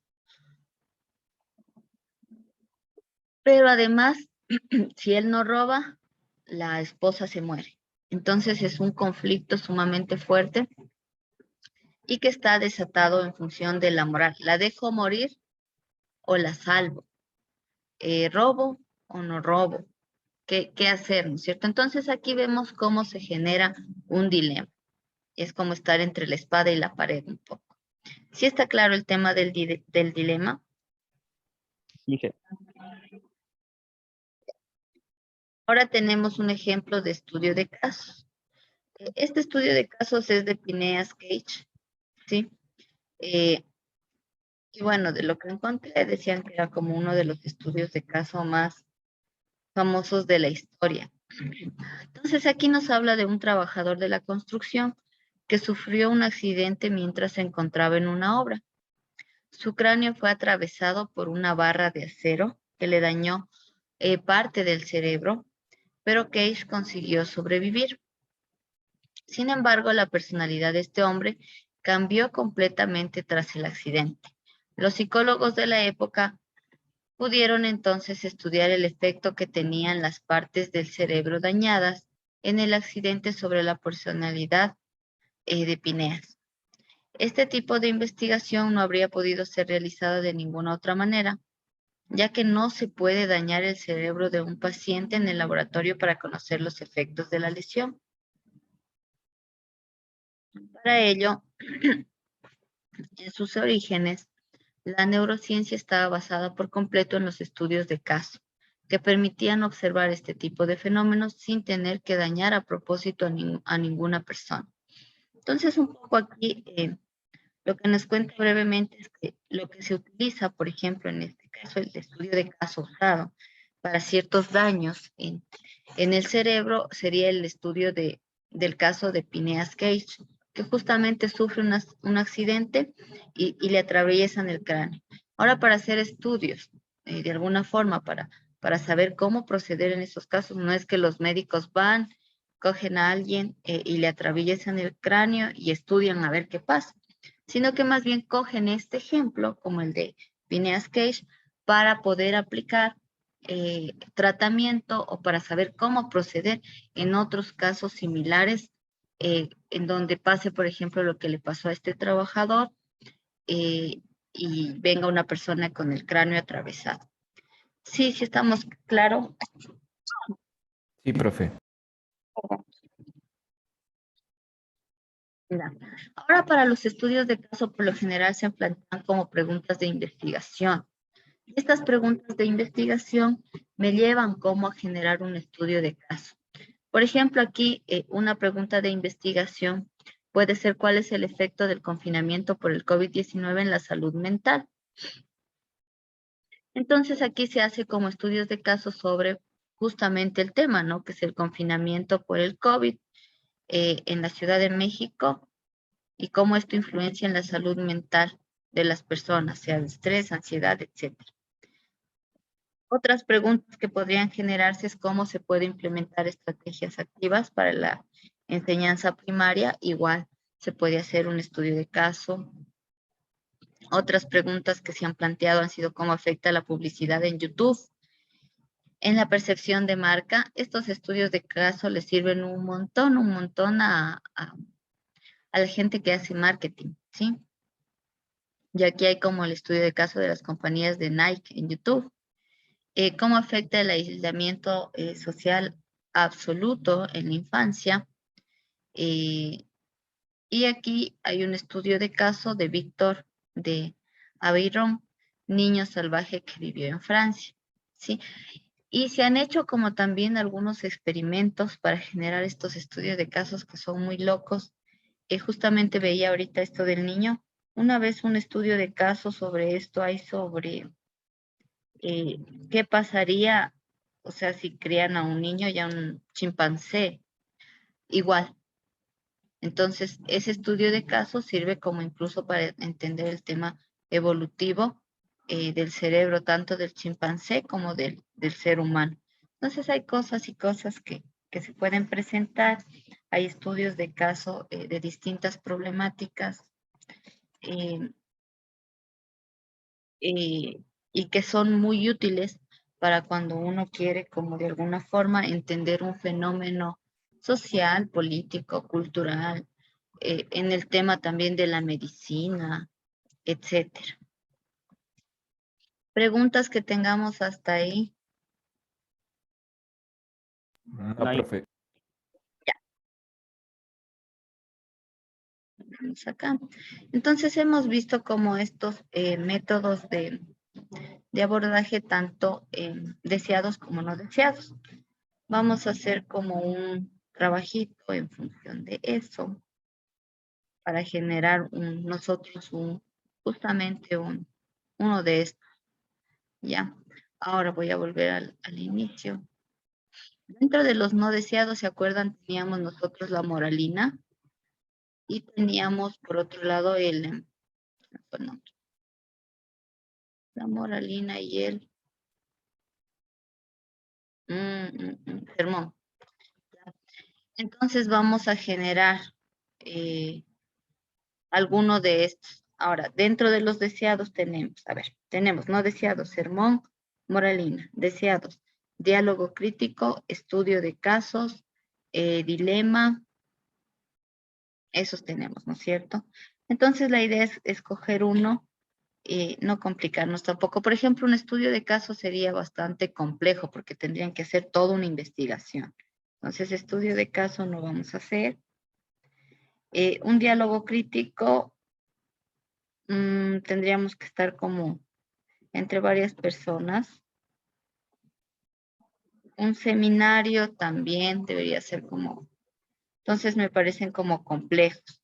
Pero además, si él no roba, la esposa se muere. Entonces es un conflicto sumamente fuerte y que está desatado en función de la moral. ¿La dejo morir o la salvo? ¿Robo o no robo? ¿Qué hacer, no es cierto? Entonces aquí vemos cómo se genera un dilema. Es como estar entre la espada y la pared un poco. ¿Sí está claro el tema del dilema? Dije, Ahora tenemos un ejemplo de estudio de casos. Este estudio de casos es de Phineas Cage, ¿sí? Eh, y bueno, de lo que encontré, decían que era como uno de los estudios de caso más famosos de la historia. Entonces aquí nos habla de un trabajador de la construcción que sufrió un accidente mientras se encontraba en una obra. Su cráneo fue atravesado por una barra de acero que le dañó parte del cerebro, pero Cage consiguió sobrevivir. Sin embargo, la personalidad de este hombre cambió completamente tras el accidente. Los psicólogos de la época pudieron entonces estudiar el efecto que tenían las partes del cerebro dañadas en el accidente sobre la personalidad de Phineas. Este tipo de investigación no habría podido ser realizada de ninguna otra manera, ya que no se puede dañar el cerebro de un paciente en el laboratorio para conocer los efectos de la lesión. Para ello, en sus orígenes, la neurociencia estaba basada por completo en los estudios de caso, que permitían observar este tipo de fenómenos sin tener que dañar a propósito a ninguna persona. Entonces, un poco aquí, lo que nos cuenta brevemente es que lo que se utiliza, por ejemplo, en este caso, el estudio de caso usado para ciertos daños en el cerebro sería el estudio del caso de Phineas Cage, que justamente sufre un accidente y le atraviesan el cráneo. Ahora, para hacer estudios, de alguna forma, para saber cómo proceder en esos casos, no es que los médicos van, cogen a alguien y le atraviesan el cráneo y estudian a ver qué pasa, sino que más bien cogen este ejemplo, como el de Phineas Cage, para poder aplicar tratamiento o para saber cómo proceder en otros casos similares, en donde pase, por ejemplo, lo que le pasó a este trabajador eh, y venga una persona con el cráneo atravesado. Sí, sí estamos claro. Sí, profe. Ya. Ahora, para los estudios de caso, por lo general se plantean como preguntas de investigación. Estas preguntas de investigación me llevan como a generar un estudio de caso. Por ejemplo, aquí una pregunta de investigación puede ser cuál es el efecto del confinamiento por el COVID-19 en la salud mental. Entonces aquí se hace como estudios de caso sobre justamente el tema, ¿no? Que es el confinamiento por el COVID en la Ciudad de México y cómo esto influencia en la salud mental de las personas, sea de estrés, ansiedad, etcétera. Otras preguntas que podrían generarse es cómo se puede implementar estrategias activas para la enseñanza primaria. Igual se puede hacer un estudio de caso. Otras preguntas que se han planteado han sido cómo afecta la publicidad en YouTube, en la percepción de marca. Estos estudios de caso les sirven un montón a la gente que hace marketing, ¿sí? Y aquí hay como el estudio de caso de las compañías de Nike en YouTube. Cómo afecta el aislamiento social absoluto en la infancia. Eh, y aquí hay un estudio de caso de Víctor de Aveyron, niño salvaje que vivió en Francia, ¿sí? Y se han hecho como también algunos experimentos para generar estos estudios de casos que son muy locos. Justamente veía ahorita esto del niño. Una vez un estudio de caso sobre esto hay sobre qué pasaría, o sea, si crían a un niño y a un chimpancé igual. Entonces, ese estudio de caso sirve como incluso para entender el tema evolutivo del cerebro, tanto del chimpancé como del ser humano. Entonces, hay cosas y cosas que se pueden presentar. Hay estudios de caso de distintas problemáticas. Eh, y que son muy útiles para cuando uno quiere, como de alguna forma, entender un fenómeno social, político, cultural en el tema también de la medicina, etcétera. Preguntas que tengamos hasta ahí. No, No hay- profe. Vamos acá. Entonces hemos visto como estos métodos de abordaje tanto deseados como no deseados. Vamos a hacer como un trabajito en función de eso para generar nosotros justamente uno de estos. Ya. Ahora voy a volver al inicio. Dentro de los no deseados, ¿se acuerdan? Teníamos nosotros la moralina y teníamos por otro lado bueno, la moralina y el sermón. Entonces vamos a generar eh, alguno de estos. Ahora, dentro de los deseados tenemos, a ver, tenemos no deseados, sermón, moralina, deseados, diálogo crítico, estudio de casos, dilema, esos tenemos, ¿no es cierto? Entonces la idea es escoger uno y no complicarnos tampoco. Por ejemplo, un estudio de casos sería bastante complejo porque tendrían que hacer toda una investigación. Entonces, estudio de caso no vamos a hacer. Un diálogo crítico, tendríamos que estar como entre varias personas. Un seminario también debería ser como, entonces me parecen como complejos.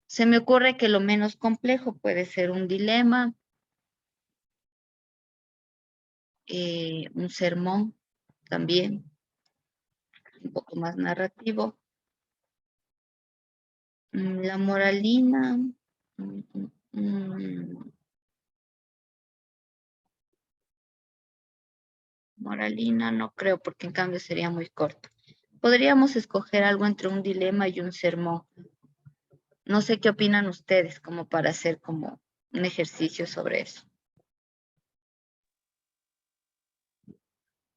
Se me ocurre que lo menos complejo puede ser un dilema, un sermón también, un poco más narrativo. La moralina, mm, mm, mm, moralina no creo, porque en cambio sería muy corto. Podríamos escoger algo entre un dilema y un sermón. No sé qué opinan ustedes, como para hacer como un ejercicio sobre eso.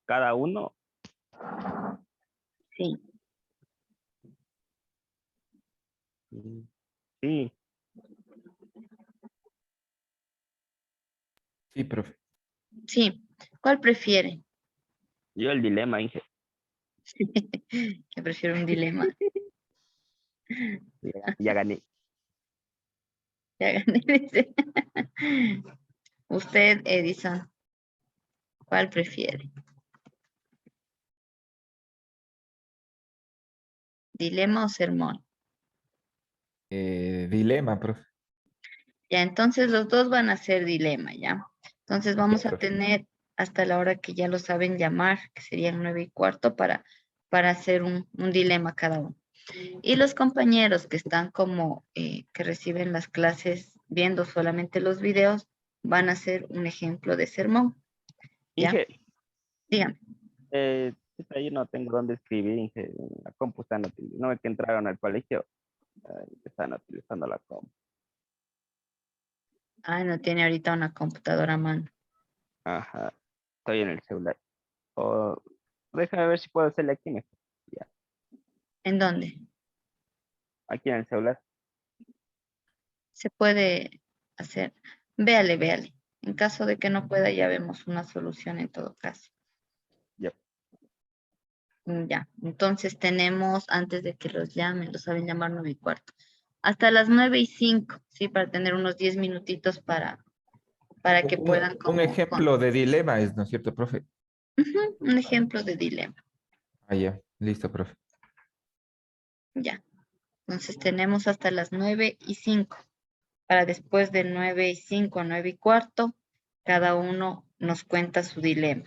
Cada uno, Sí, mm, sí, Sí, profe. sí. ¿Cuál prefiere? yo el dilema, Inge. Que prefiero un dilema. Ya gané. Ya gané, dice. Usted, Edison, ¿cuál prefiere? ¿Dilema o sermón? Dilema, profe. Ya, entonces los dos van a ser dilema, ¿ya? Entonces Ya, vamos a profe. tener hasta la hora que ya lo saben llamar, que serían 9:15, para hacer un dilema cada uno. Y los compañeros que están como, que reciben las clases viendo solamente los videos, van a hacer un ejemplo de sermón, ¿ya? Inge, Dígame. puta, yo no tengo dónde escribir, Inge. La compu están no es que entraron al colegio, están utilizando la compu. Ah, no tiene ahorita una computadora a mano. Ajá, estoy en el celular. O déjame ver si puedo hacerle aquí mejor. Ya, ¿En dónde? aquí en el celular. Se puede hacer. Véale, véale. En caso de que no pueda, ya vemos una solución en todo caso. Ya. Ya, entonces tenemos, antes de que los llamen, los saben llamar 9:15. Hasta las 9:05, ¿sí? Para tener unos 10 minutitos para que puedan Un como ejemplo de dilema es, ¿no es cierto, profe? Ujú, un ejemplo de dilema. Ah, ya. Listo, profe. Ya, entonces tenemos hasta las 9:05. Para después de 9:05 a 9:15, cada uno nos cuenta su dilema.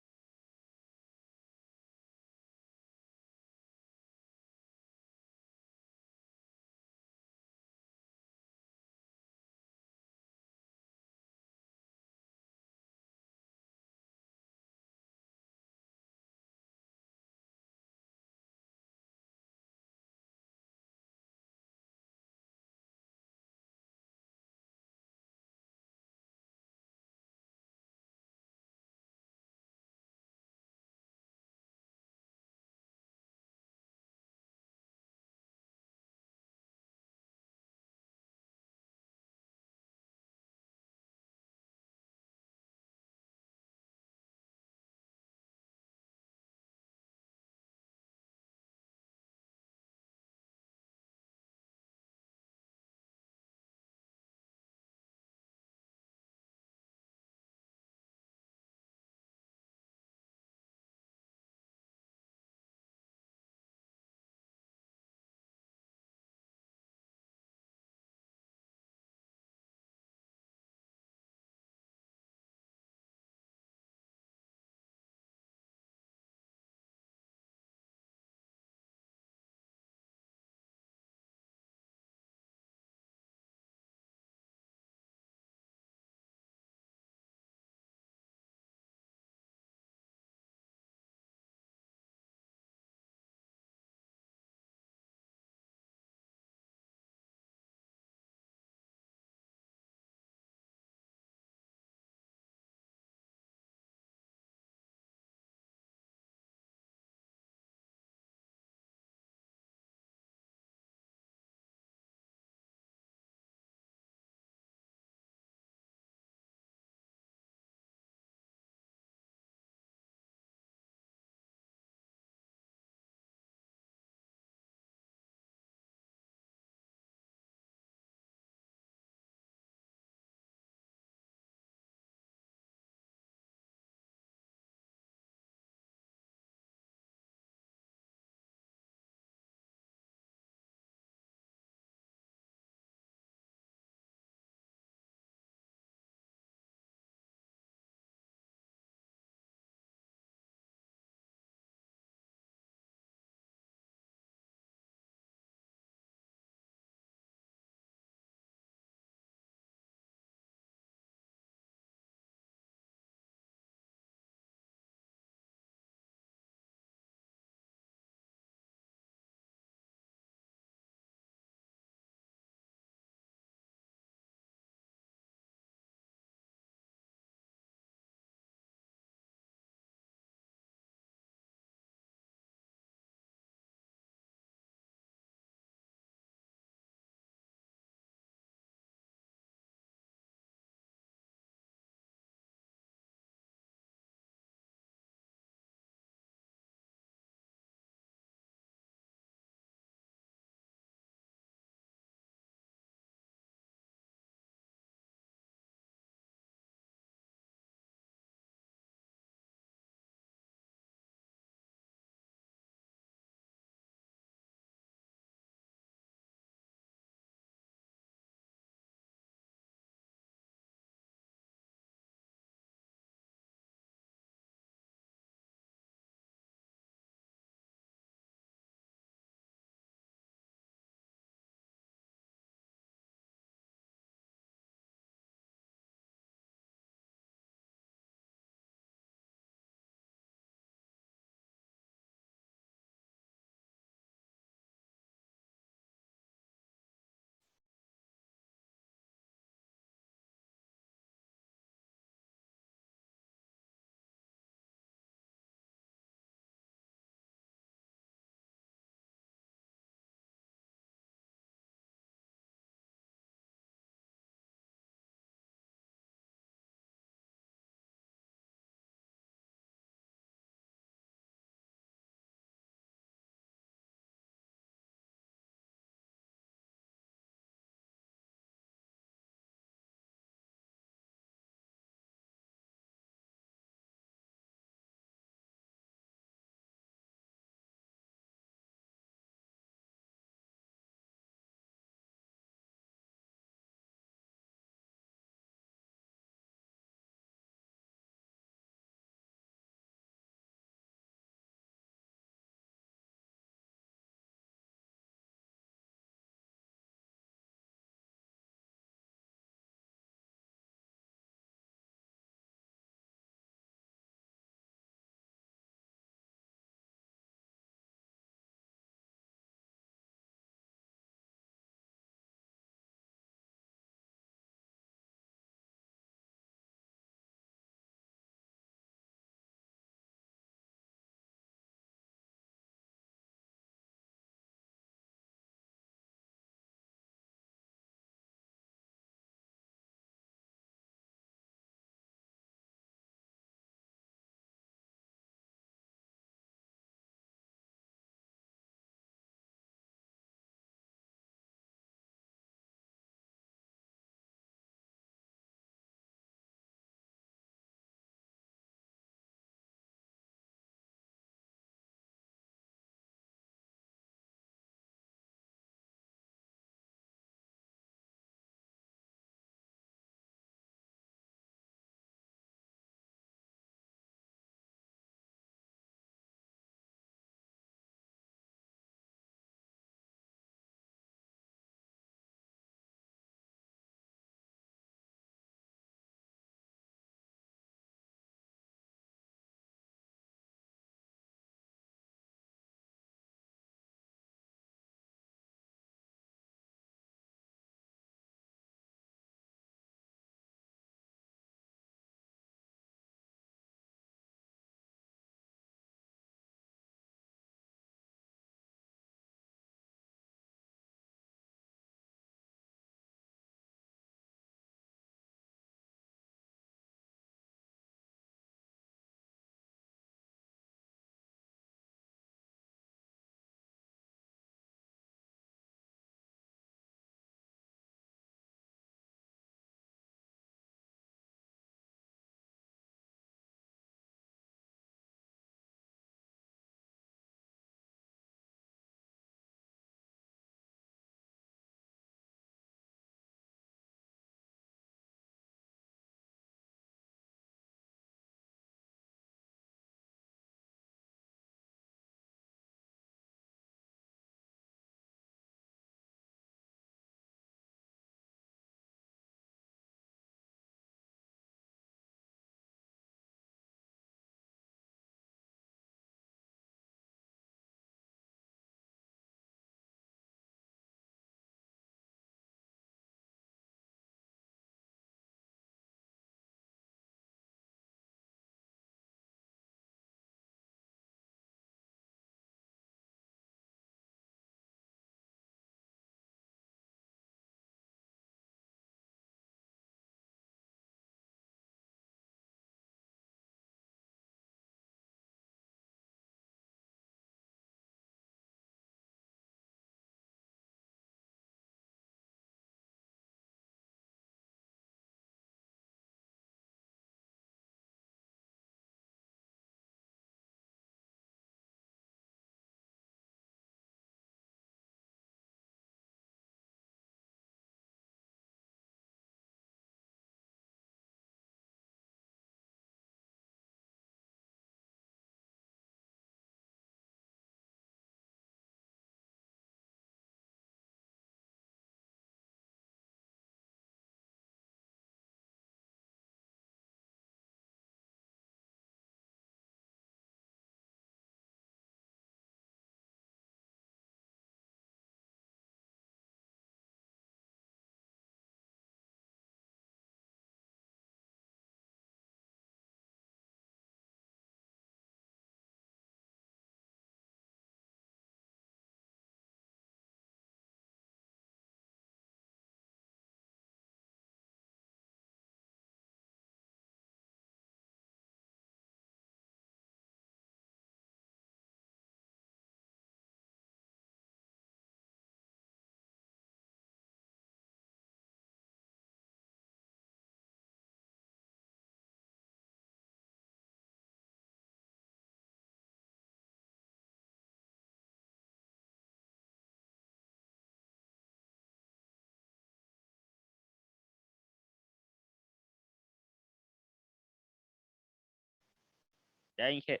Ya, Inge.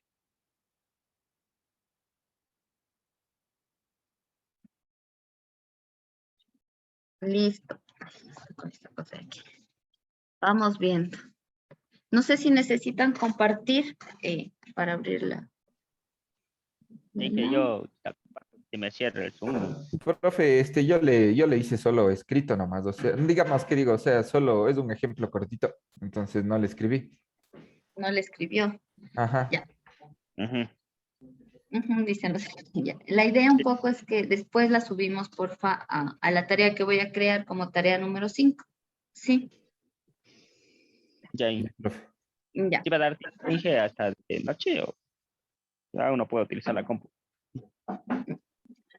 Listo. Con esta cosa de aquí. Vamos viendo. No sé si necesitan compartir para abrirla. Inge, yo, que me cierre el Zoom. Profe, yo le hice solo escrito nomás, o sea, digamos que digo, o sea, solo es un ejemplo cortito, entonces no le escribí. No le escribió. Ajá, Ya. Ujú. Dicen ya. La idea un poco es que después la subimos, porfa, a la tarea que voy a crear como tarea número 5. Sí, Ya, Inge. profe. ya. ¿Te iba a dar tiempo, Inge, hasta de noche o ya uno puede utilizar la compu?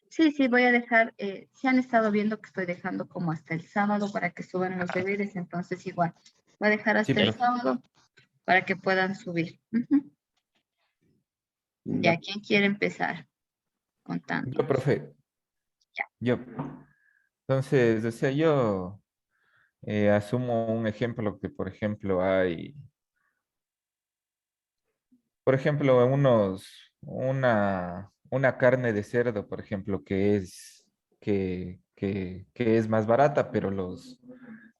Sí, sí, voy a dejar, si han estado viendo que estoy dejando como hasta el sábado para que suban los deberes, entonces igual, voy a dejar Sí, hasta el profe. sábado para que puedan subir. Ujú. Ya, Ya. ¿quién quiere empezar Yo, contándonos? profe, Ya. yo. Entonces, o sea, yo asumo un ejemplo que, por ejemplo, una carne de cerdo, por ejemplo, que es más barata, pero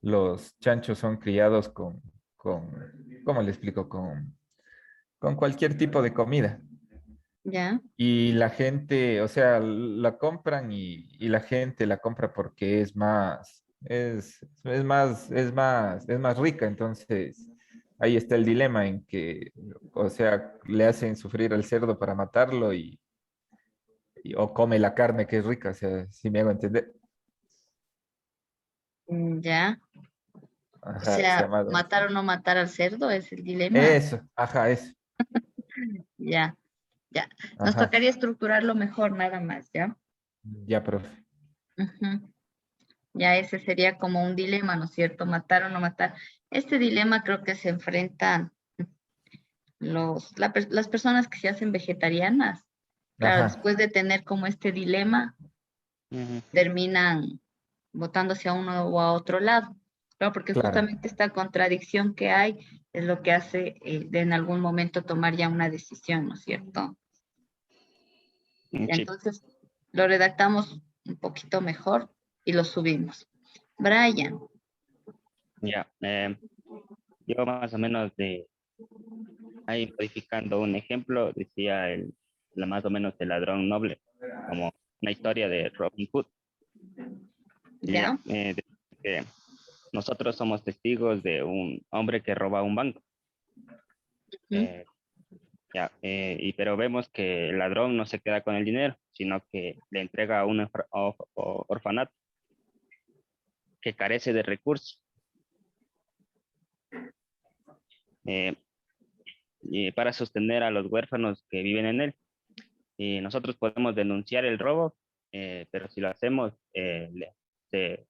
los chanchos son criados con, ¿cómo le explico? Con cualquier tipo de comida. Ya. Y la gente, o sea, la compran y la gente la compra porque es más rica. Entonces, ahí está el dilema en que, o sea, le hacen sufrir al cerdo para matarlo o come la carne que es rica, o sea, si me hago entender. Ya. O Ajá, se sea, llama. matar o no matar al cerdo es el dilema. Eso, ajá, eso, Ya, ya. Nos ajá, tocaría estructurarlo mejor, nada más, ¿ya? ya, profe. Ujú. Ya ese sería como un dilema, ¿no es cierto? Matar o no matar. Este dilema creo que se enfrentan las personas que se hacen vegetarianas. Claro, Ajá, después de tener como este dilema, Ujú. terminan votándose a uno o a otro lado. Claro, porque claro, justamente esta contradicción que hay es lo que hace de en algún momento tomar ya una decisión, ¿no es cierto? Y Sí, entonces lo redactamos un poquito mejor y lo subimos. Brian, ya. Yo más o menos ahí modificando un ejemplo, decía más o menos el ladrón noble, como una historia de Robin Hood. Ya, ¿ya? que nosotros somos testigos de un hombre que roba un banco. Ujú. Eh, ya, pero vemos que el ladrón no se queda con el dinero, sino que le entrega a un orfanato que carece de recursos. eh, y para sostener a los huérfanos que viven en él. Y nosotros podemos denunciar el robo, pero si lo hacemos, se-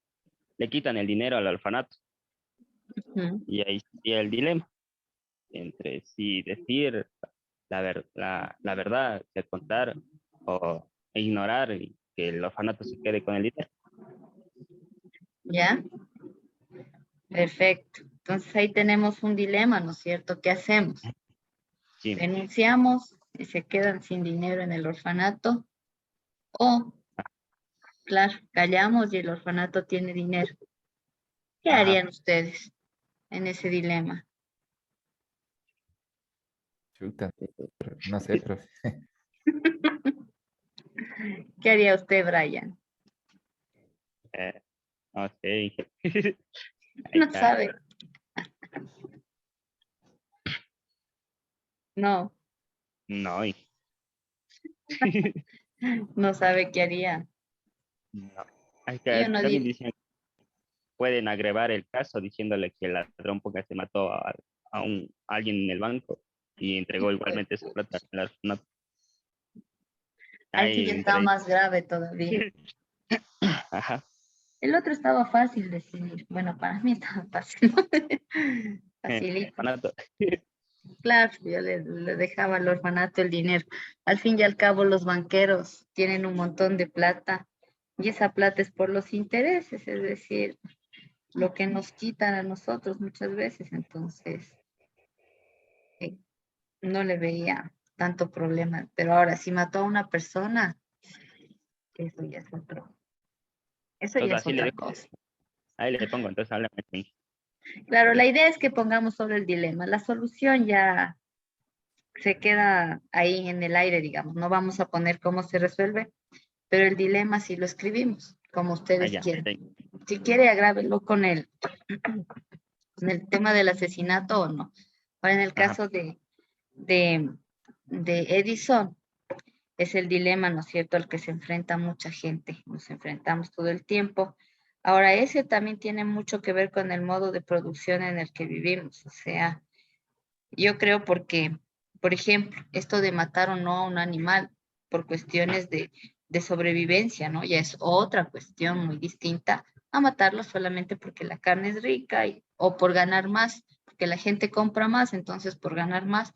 le quitan el dinero al orfanato. Ujú. Y ahí sí el dilema entre si decir la verdad, de contar o ignorar y que el orfanato se quede con el dinero. ¿Ya? Perfecto. Entonces ahí tenemos un dilema, ¿no es cierto? ¿Qué hacemos? Sí, ¿Denunciamos y se quedan sin dinero en el orfanato? O, claro, callamos y el orfanato tiene dinero. ¿Qué ajá. harían ustedes en ese dilema? chuta, no sé, profe. ¿Qué haría usted, Brian? Eh, no sé. Ahí No está. sabe, no, No, no sabe qué haría. no. Ahí Yo está. no También diría, dicen pueden agrevar el caso diciéndole que el ladrón porque se mató a alguien en el banco y entregó pues, igualmente esa plata. No, ahí sí ya ahí está entre. más grave todavía. Ajá. El otro estaba fácil decidir. Bueno, para mí estaba fácil. Facilito. Orfanato. Claro, yo le dejaba al orfanato el dinero. Al fin y al cabo, los banqueros tienen un montón de plata y esa plata es por los intereses, es decir, lo que nos quitan a nosotros muchas veces. Entonces, sí, no le veía tanto problema. Pero ahora, si mató a una persona, eso ya es eso ya Entonces es así le otra dejo, cosa. ahí le pongo, entonces háblame así. Claro, la idea es que pongamos sobre el dilema. La solución ya se queda ahí en el aire, digamos. No vamos a poner cómo se resuelve, pero el dilema sí lo escribimos, como Ah, ustedes ya, quieran. sí. Si quiere, agrábelo con el tema del asesinato o no. Ahora, en el Ajá. caso de, de Edison, es el dilema, ¿no es cierto?, al que se enfrenta mucha gente, nos enfrentamos todo el tiempo. Ahora, ese también tiene mucho que ver con el modo de producción en el que vivimos, o sea, yo creo porque, por ejemplo, esto de matar o no a un animal por cuestiones de sobrevivencia, ¿no? Ya es otra cuestión muy distinta a matarlo solamente porque la carne es rica o por ganar más, porque la gente compra más, entonces por ganar más,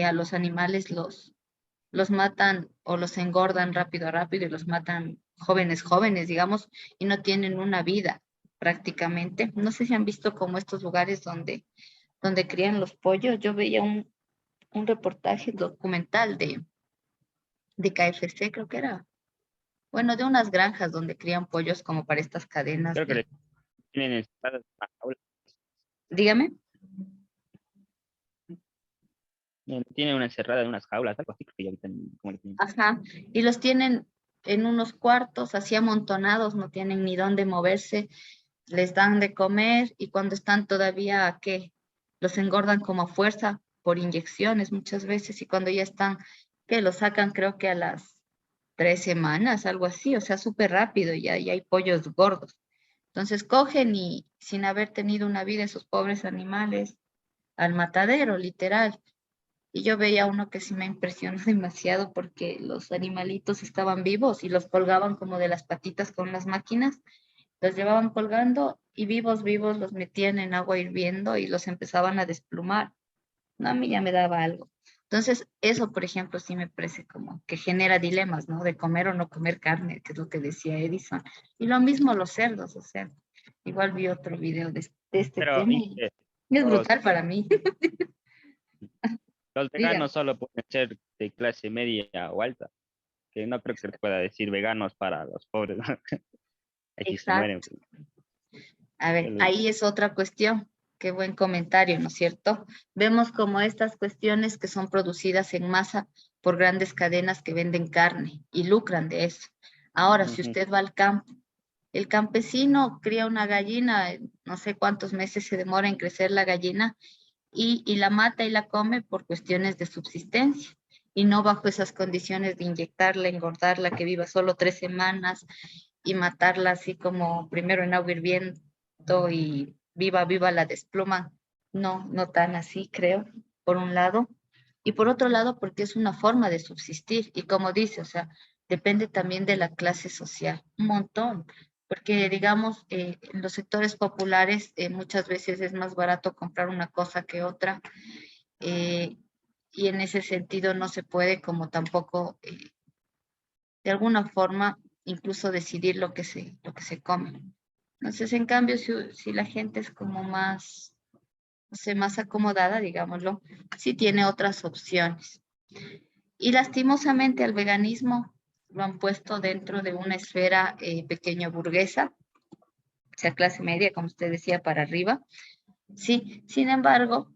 a los animales los matan o los engordan rápido, rápido y los matan jóvenes, jóvenes, digamos, y no tienen una vida prácticamente. No sé si han visto como estos lugares donde crían los pollos. Yo veía un reportaje documental de KFC, creo que era. Bueno, de unas granjas donde crían pollos como para estas cadenas Creo que de... le tienen encerradas en una jaula. Dígame. Tienen una encerrada en unas jaulas, algo así, porque ya ahorita como le tienen. Ajá. Y los tienen en unos cuartos así amontonados, no tienen ni dónde moverse, les dan de comer y cuando están todavía, ¿qué? Los engordan como a fuerza por inyecciones muchas veces y cuando ya están, que los sacan creo que a las 3 semanas, algo así, o sea, súper rápido, ya hay pollos gordos. Entonces cogen y sin haber tenido una vida esos pobres animales al matadero, literal. Y yo veía uno que sí me impresionó demasiado porque los animalitos estaban vivos y los colgaban como de las patitas con las máquinas, los llevaban colgando y vivos, vivos los metían en agua hirviendo y los empezaban a desplumar. No, a mí ya me daba algo. Entonces, eso, por ejemplo, sí me parece como que genera dilemas, ¿no? De comer o no comer carne, que es lo que decía Edison. Y lo mismo los cerdos, o sea, igual vi otro video de este Pero tema y es los, brutal para mí. los Diga, veganos solo pueden ser de clase media o alta, que no creo que se pueda decir veganos para los pobres, ¿no? Aquí se mueren. exacto. A ver, El- ahí es otra cuestión. Qué buen comentario, ¿no es cierto? Vemos como estas cuestiones que son producidas en masa por grandes cadenas que venden carne y lucran de eso. Ahora, si Ujú. usted va al campo, el campesino cría una gallina, no sé cuántos meses se demora en crecer la gallina y la mata y la come por cuestiones de subsistencia y no bajo esas condiciones de inyectarla, engordarla, que viva solo 3 semanas y matarla así como primero en agua hirviendo y viva, viva la despluman. No, no tan así, creo, por un lado. Y por otro lado, porque es una forma de subsistir. Y como dice, o sea, depende también de la clase social, un montón. Porque, digamos, en los sectores populares muchas veces es más barato comprar una cosa que otra. eh, y en ese sentido no se puede como tampoco de alguna forma incluso decidir lo que se come. Entonces, en cambio, si la gente es como más, no sé, más acomodada, digámoslo, sí tiene otras opciones. Y lastimosamente al veganismo lo han puesto dentro de una esfera pequeño burguesa, sea clase media, como usted decía, para arriba. Sí, sin embargo,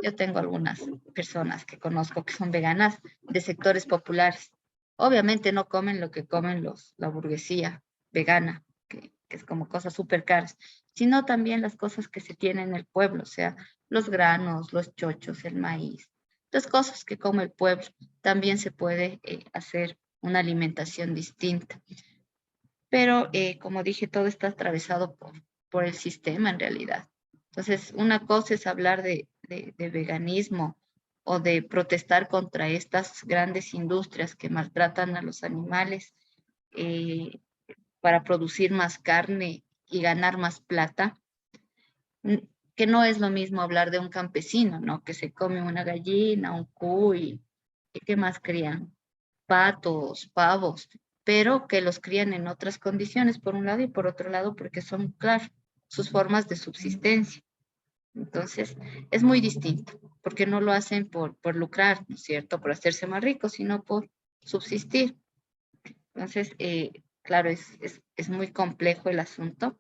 yo tengo algunas personas que conozco que son veganas de sectores populares. Obviamente no comen lo que comen la burguesía vegana, que es como cosas súper caras, sino también las cosas que se tienen en el pueblo, o sea, los granos, los chochos, el maíz, las cosas que come el pueblo. También se puede hacer una alimentación distinta. Pero, como dije, todo está atravesado por el sistema en realidad. Entonces, una cosa es hablar de veganismo o de protestar contra estas grandes industrias que maltratan a los animales eh, para producir más carne y ganar más plata, que no es lo mismo hablar de un campesino, ¿no? Que se come una gallina, un cuy, ¿y qué más crían? Patos, pavos, pero que los crían en otras condiciones, por un lado, y por otro lado, porque son, claro, sus formas de subsistencia. Entonces, es muy distinto, porque no lo hacen por lucrar, ¿no es cierto? Por hacerse más ricos, sino por subsistir. Entonces, claro, es muy complejo el asunto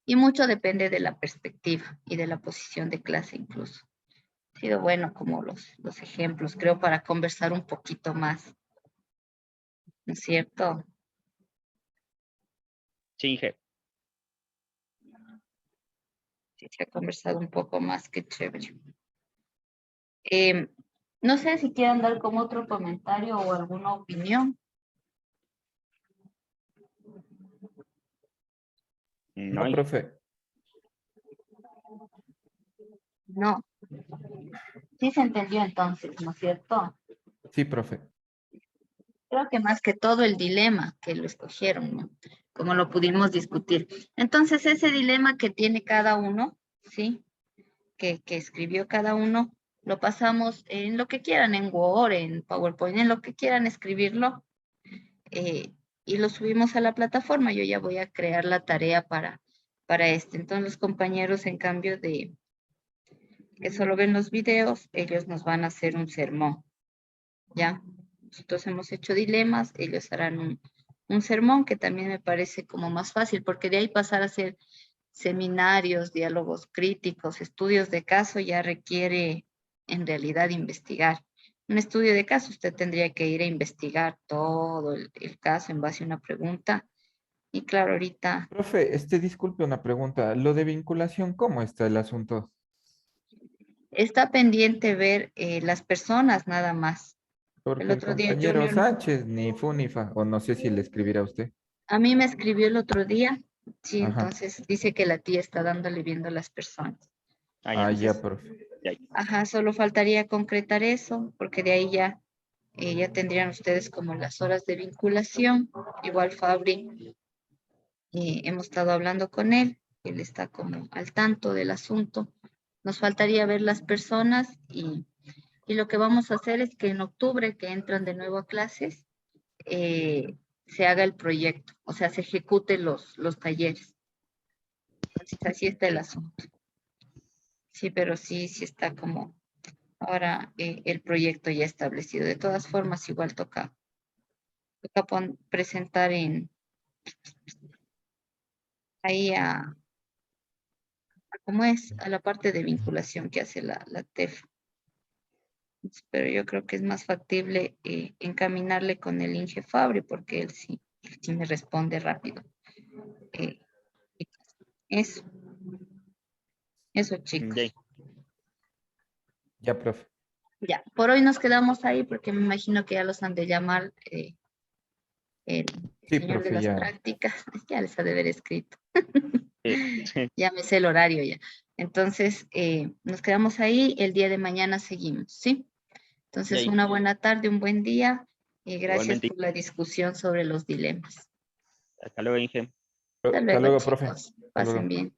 y mucho depende de la perspectiva y de la posición de clase incluso. Ha sido bueno como los ejemplos, creo, para conversar un poquito más, ¿no es cierto? Sí, Inge. Sí, se ha conversado un poco más, qué chévere. Eh, no sé si quieren dar como otro comentario o alguna opinión. No, No, Inge. profe. No, sí se entendió entonces, ¿no es cierto? Sí, profe. Creo que más que todo el dilema que lo escogieron, ¿no? Como lo pudimos discutir. Entonces, ese dilema que tiene cada uno, ¿sí? Que escribió cada uno, lo pasamos en lo que quieran, en Word, en PowerPoint, en lo que quieran escribirlo, eh, y lo subimos a la plataforma. Yo ya voy a crear la tarea para este. Entonces, los compañeros, en cambio de que solo ven los videos, ellos nos van a hacer un sermón, ¿ya? Nosotros hemos hecho dilemas, ellos harán un sermón que también me parece como más fácil, porque de ahí pasar a hacer seminarios, diálogos críticos, estudios de caso, ya requiere en realidad investigar. Un estudio de caso, usted tendría que ir a investigar todo el caso en base a una pregunta. Y claro, ahorita Profe, disculpe una pregunta. Lo de vinculación, ¿cómo está el asunto? está pendiente ver las personas nada más. El Porque el otro día compañero Junior, Sánchez ni fu ni fa, o no sé si le escribirá a usted. a mí me escribió el otro día, sí, Ajá. entonces dice que la tía está dándole viendo a las personas. Ah, ya. Ah, ya, Entonces, profe. Ya. ajá, solo faltaría concretar eso, porque de ahí ya tendrían ustedes como las horas de vinculación. Igual Fabri, hemos estado hablando con él está como al tanto del asunto. Nos faltaría ver las personas y lo que vamos a hacer es que en octubre, que entran de nuevo a clases, se haga el proyecto, o sea, se ejecuten los talleres. Entonces, así está el asunto. Sí, pero sí está como ahora el proyecto ya establecido. De todas formas, igual toca presentar ahí ¿cómo es? A la parte de vinculación que hace la TEF. Pero yo creo que es más factible encaminarle con el Inge Fabri, porque él sí me responde rápido. Eh, eso, eso, Ya. chicos. Ya, profe. Ya, por hoy nos quedamos ahí porque me imagino que ya los han de llamar el Sí, señor de profe, las ya. prácticas, ya les ha de haber escrito. Sí. Ya me sé el horario ya. Entonces, nos quedamos ahí, el día de mañana seguimos, ¿sí? Ya. Entonces, una buena tarde, un buen día y gracias Igualmente. por la discusión sobre los dilemas. Hasta luego, Inge. Hasta Hasta luego, luego, profe. chicos. Hasta Pasen luego. bien.